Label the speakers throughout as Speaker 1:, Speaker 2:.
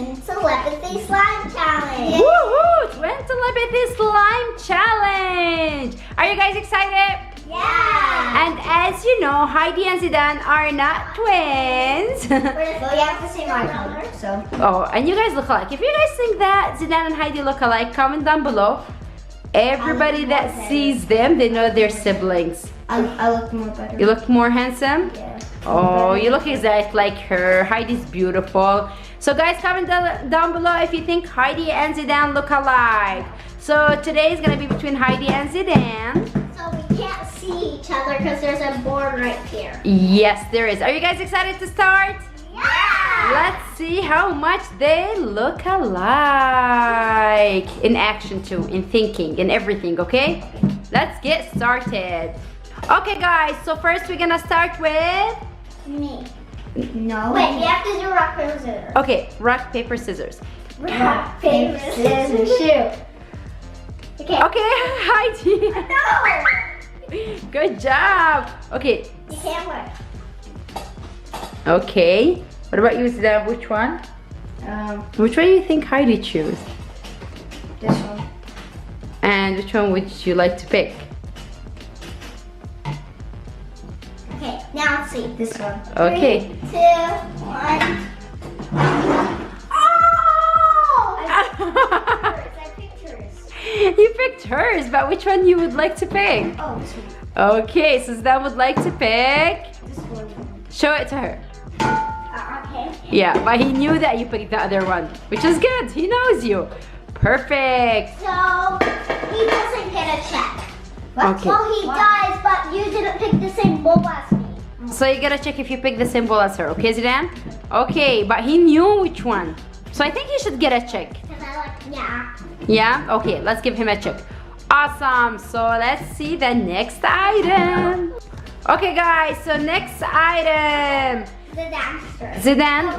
Speaker 1: Twin Telepathy Slime Challenge.
Speaker 2: Woohoo! Twin Telepathy Slime Challenge. Are you guys excited?
Speaker 1: Yeah.
Speaker 2: And as you know, Heidi and Zidane are not twins.
Speaker 1: Well, you have the same eye color, so.
Speaker 2: Oh, and you guys look alike. If you guys think that Zidane and Heidi look alike, comment down below. Everybody that sees them, they know they're siblings.
Speaker 1: I look more better.
Speaker 2: You look more handsome?
Speaker 1: Yeah.
Speaker 2: Oh, you look exactly like her. Heidi's beautiful. So guys, comment down below if you think Heidi and Zidane look alike. So today is going to be between Heidi and Zidane.
Speaker 1: So we can't see each other because there's a board right here.
Speaker 2: Yes, there is. Are you guys excited to start?
Speaker 1: Yeah!
Speaker 2: Let's see how much they look alike. In action too, in thinking, in everything, okay? Let's get started. Okay guys, so first we're gonna start with...
Speaker 1: Me.
Speaker 2: No.
Speaker 1: Wait, we have to do rock, paper, scissors.
Speaker 2: Okay, rock, paper, scissors.
Speaker 1: Rock, paper, scissors, shoot. Okay.
Speaker 2: Okay, Heidi.
Speaker 1: No!
Speaker 2: Good job. Okay.
Speaker 1: You can't work.
Speaker 2: Okay. What about you, Zidane? Which one? Which one do you think Heidi choose?
Speaker 1: This one.
Speaker 2: And which one would you like to pick?
Speaker 1: Okay, now let's see. This one.
Speaker 2: Okay.
Speaker 1: 3, 2, 1. Oh! I picked hers.
Speaker 2: You picked hers, but which one you would like to pick?
Speaker 1: Oh, this one.
Speaker 2: Okay, so Zidane would like to pick.
Speaker 1: This one.
Speaker 2: Show it to her.
Speaker 1: Okay.
Speaker 2: Yeah, but he knew that you picked the other one, which is good. He knows you. Perfect.
Speaker 1: So, he doesn't get a check.
Speaker 2: Okay.
Speaker 1: Well, he does, but you didn't pick the same bowl as me.
Speaker 2: So you gotta check if you pick the same ball as her, okay, Zidane? Okay, but he knew which one. So I think he should get a check.
Speaker 1: Because I like, yeah.
Speaker 2: Yeah? Okay, let's give him a check. Awesome. So let's see the next item. Okay, guys, so next item.
Speaker 1: The dancer.
Speaker 2: Zidane,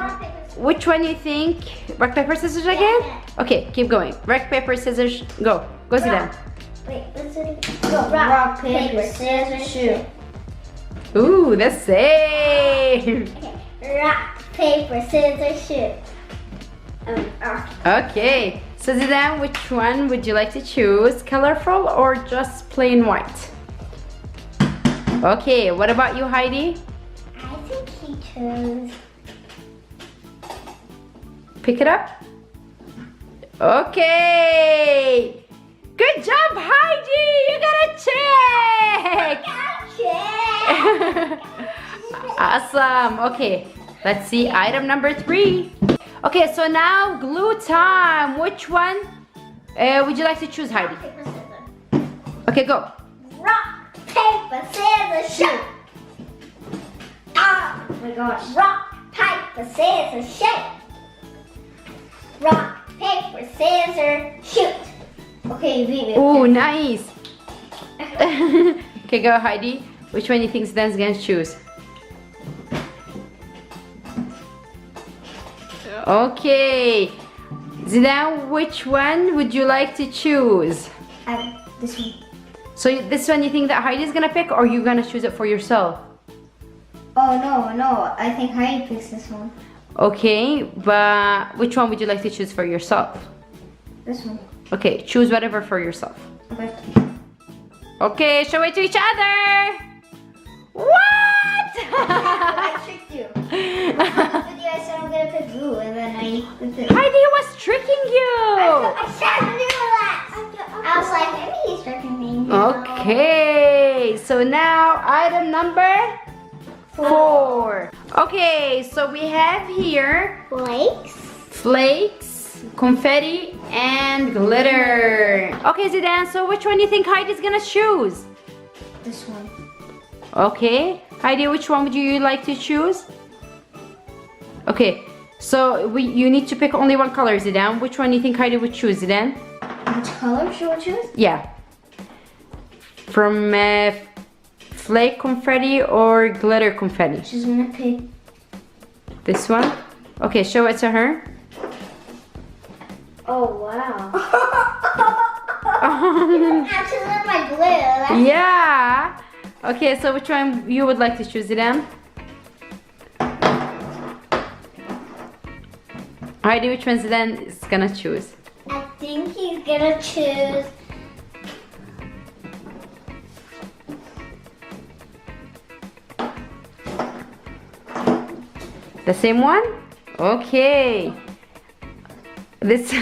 Speaker 2: which one you think? Rock, paper, scissors again?
Speaker 1: Yeah.
Speaker 2: Okay, keep going. Rock, paper, scissors, go. Go, Zidane.
Speaker 1: Wait, what's it? Go. Rock, paper, scissors, shoot.
Speaker 2: Ooh, the same.
Speaker 1: Okay. Rock, paper, scissors, shoot.
Speaker 2: Okay, so Zidane, which one would you like to choose? Colorful or just plain white? Okay, what about you, Heidi?
Speaker 1: I think he chose.
Speaker 2: Pick it up. Okay. Good job, Heidi. You got a check. Awesome. Okay, let's see item number 3. Okay, so now glue time. Which one would you like to choose, Heidi?
Speaker 1: Rock, paper, scissors.
Speaker 2: Okay, go.
Speaker 1: Rock, paper, scissors, shoot. Oh my gosh. Rock, paper, scissors, shoot. Rock, paper, scissors, shoot. Okay, you beat me.
Speaker 2: Oh, nice. Okay, go, Heidi. Which one do you think Zidane's gonna choose? Okay. Zidane, which one would you like to choose?
Speaker 1: This one.
Speaker 2: So this one you think that Heidi's gonna pick, or you gonna choose it for yourself?
Speaker 1: Oh, no. I think Heidi picks this one.
Speaker 2: Okay, but which one would you like to choose for yourself?
Speaker 1: This one.
Speaker 2: Okay, choose whatever for yourself.
Speaker 1: Okay.
Speaker 2: Okay, show it to each other. What?
Speaker 1: I tricked you. In the video I said I'm gonna pick blue, and then I picked.
Speaker 2: Heidi was tricking you.
Speaker 1: I said I knew that. I was like, maybe he's tricking me.
Speaker 2: Okay, so now item number 4. Okay, so we have here flakes, confetti, and glitter. Okay, Zidane, so which one do you think Heidi's gonna choose?
Speaker 1: This one.
Speaker 2: Okay, Heidi, which one would you like to choose? Okay, so you need to pick only one color, Zidane. Which one do you think Heidi would choose, Zidane?
Speaker 1: Which color should I choose?
Speaker 2: Yeah. From flake confetti or glitter confetti?
Speaker 1: She's gonna pick
Speaker 2: this one? Okay, show it to her.
Speaker 1: Oh, wow. Actually, my glue.
Speaker 2: Yeah. Okay, so which one you would like to choose, Zidane? Heidi, which one Zidane is gonna choose?
Speaker 1: I think he's gonna choose.
Speaker 2: The same one? Okay. This.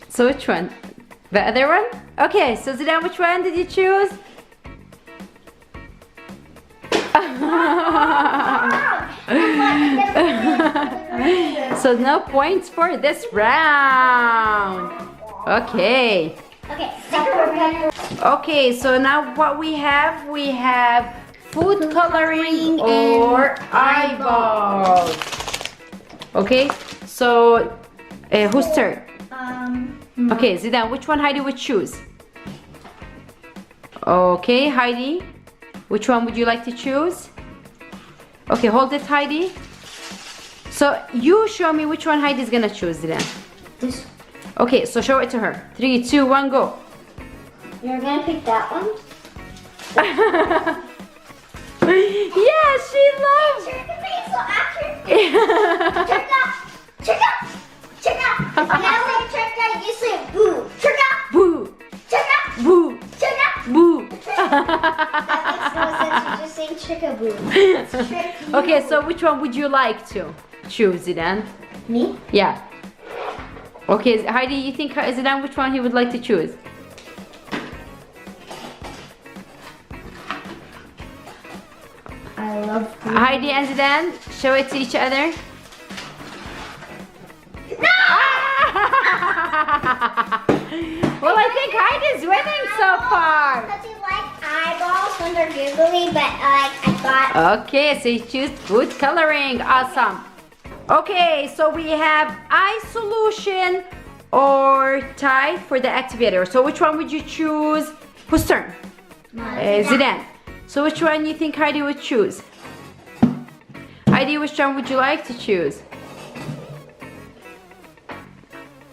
Speaker 2: So which one? The other one? Okay, so Zidane, which one did you choose? So no points for this round. Okay.
Speaker 1: Okay,
Speaker 2: Okay, so now what we have food coloring or eyeballs. Okay, so whose turn? Okay, Zidane, which one Heidi would choose? Okay, Heidi, which one would you like to choose? Okay, hold it, Heidi. So you show me which one Heidi's gonna choose, Zidane.
Speaker 1: This.
Speaker 2: Okay, so show it to her. 3, 2, 1, go.
Speaker 1: You're gonna pick that one?
Speaker 2: Yeah, she loves.
Speaker 1: Check the face so accurate. Check out. Check out. Check out. When I say check out, you say boo. Check out.
Speaker 2: Boo,
Speaker 1: Check out.
Speaker 2: boo,
Speaker 1: Check out.
Speaker 2: boo.
Speaker 1: That makes no sense. You're just saying chickaboo.
Speaker 2: Okay, so which one would you like to choose, Zidane?
Speaker 1: Me?
Speaker 2: Yeah. Okay, Heidi, you think Zidane which one he would like to choose?
Speaker 1: I love food.
Speaker 2: Heidi and Zidane, show it to each other.
Speaker 1: No!
Speaker 2: Well, I think Heidi's winning so far.
Speaker 1: Because you like eyeballs when they're googly, but I got.
Speaker 2: Okay, so you choose food coloring. Awesome. Okay, so we have eye solution or tie for the activator. So which one would you choose? Whose turn? Zidane. So which one you think Heidi would choose? Heidi, which one would you like to choose?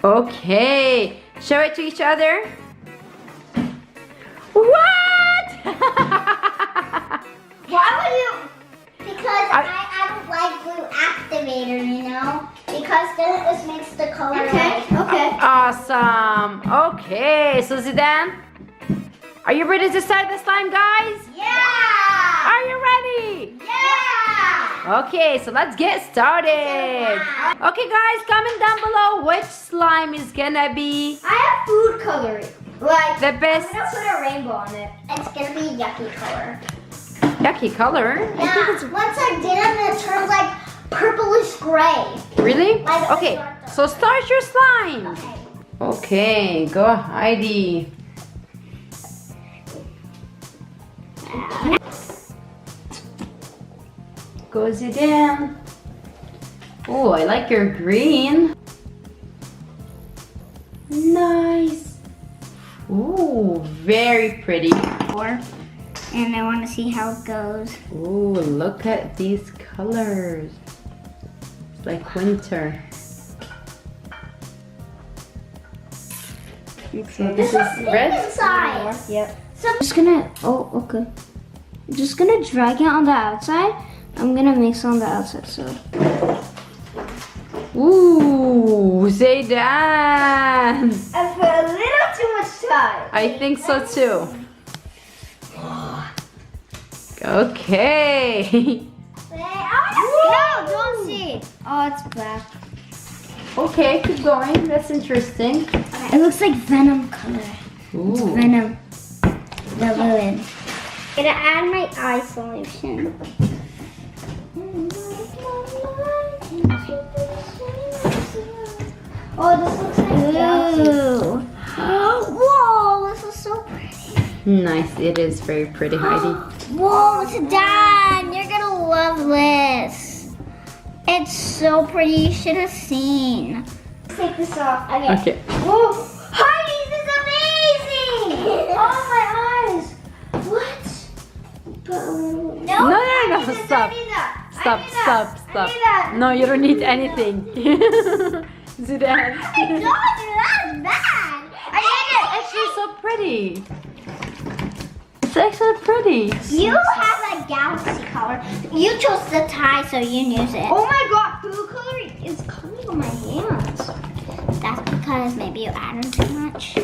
Speaker 2: Okay, show it to each other. What?
Speaker 1: Why would you? Because I don't like blue activator, you know? Because then this makes the color. Okay, okay.
Speaker 2: Awesome. Okay, so Zidane, are you ready to start the slime, guys?
Speaker 1: Yeah!
Speaker 2: Are you ready?
Speaker 1: Yeah!
Speaker 2: Okay, so let's get started. Okay, guys, comment down below which slime is gonna be
Speaker 1: I have food coloring. Like,
Speaker 2: the best.
Speaker 1: I'm gonna put a rainbow on it. It's gonna be yucky color.
Speaker 2: Yucky color.
Speaker 1: Yeah, once I did it, it turns like purplish gray.
Speaker 2: Really?
Speaker 1: Like
Speaker 2: Okay, so start your slime.
Speaker 1: Okay.
Speaker 2: Okay, go Heidi. Goes it in. Oh, I like your green. Nice. Ooh, very pretty.
Speaker 1: And I want to see how it goes.
Speaker 2: Ooh, look at these colors. It's like winter. So this is red.
Speaker 1: Inside.
Speaker 3: Yep.
Speaker 1: So
Speaker 3: I'm just gonna, oh, okay. I'm just gonna drag it on the outside. I'm gonna mix on the outside, so.
Speaker 2: Ooh, Zidane.
Speaker 1: I put a little too much time.
Speaker 2: I think so too. Okay.
Speaker 1: No, don't see.
Speaker 3: Oh, it's black.
Speaker 2: Okay, keep going. That's interesting.
Speaker 3: It looks like venom color.
Speaker 2: Ooh.
Speaker 3: Venom. The villain. I'm gonna add my eye solution.
Speaker 1: Oh, this looks like galaxy.
Speaker 3: Ooh. Whoa, this is so pretty.
Speaker 2: Nice. It is very pretty, Heidi.
Speaker 3: Whoa, it's done. You're gonna love this. It's so pretty. You should have seen.
Speaker 1: Take this off. Okay.
Speaker 2: Okay.
Speaker 1: Whoa. Heidi, this is amazing. Oh, my eyes. What?
Speaker 2: No, no, no, stop. Stop, stop, stop. No, you don't need anything. Zidane.
Speaker 1: That's bad.
Speaker 2: It's actually so pretty. It's actually pretty.
Speaker 1: You have a galaxy color. You chose the tie, so you use it. Oh my god, food
Speaker 3: on my hands. That's because maybe you added too much.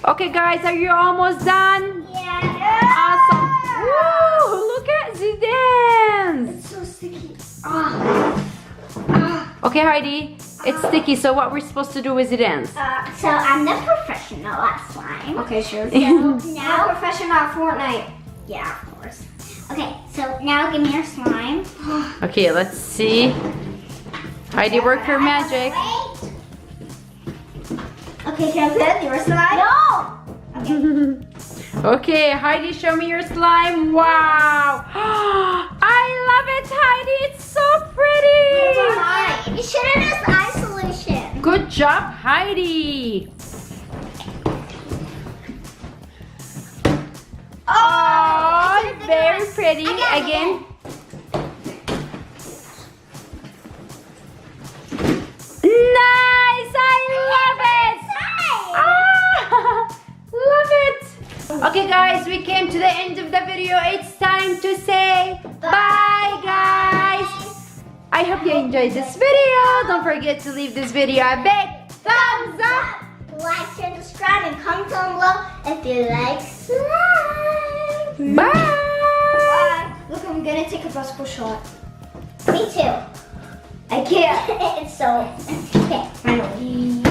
Speaker 2: Okay, guys, are you almost done?
Speaker 1: Yeah.
Speaker 2: Awesome. Woo! Look at Zidane's.
Speaker 1: It's so sticky.
Speaker 2: Okay, Heidi, it's sticky. So what we're supposed to do with Zidane's?
Speaker 3: So I'm the professional at slime.
Speaker 1: Okay, sure.
Speaker 3: So
Speaker 1: Now
Speaker 3: now,
Speaker 1: professional at Fortnite.
Speaker 3: yeah, of course. Okay, so now give me your slime.
Speaker 2: Okay, let's see. Heidi, work her magic.
Speaker 1: Wait. Okay, can I put your slime?
Speaker 3: No!
Speaker 2: Okay, Heidi, show me your slime. Wow. I love it, Heidi. It's so pretty.
Speaker 3: You should have used eye solution.
Speaker 2: Good job, Heidi. Oh, very pretty. Again. Nice. I love it. Love it. Okay, guys, we came to the end of the video. It's time to say bye, guys. I hope you enjoyed this video. Don't forget to leave this video a big thumbs up.
Speaker 3: Like, share, subscribe, and comment down below if you like slime.
Speaker 2: Bye.
Speaker 1: Bye. Look, I'm gonna take a basketball shot.
Speaker 3: Me too.
Speaker 1: I can't.
Speaker 3: It's so... Okay, finally.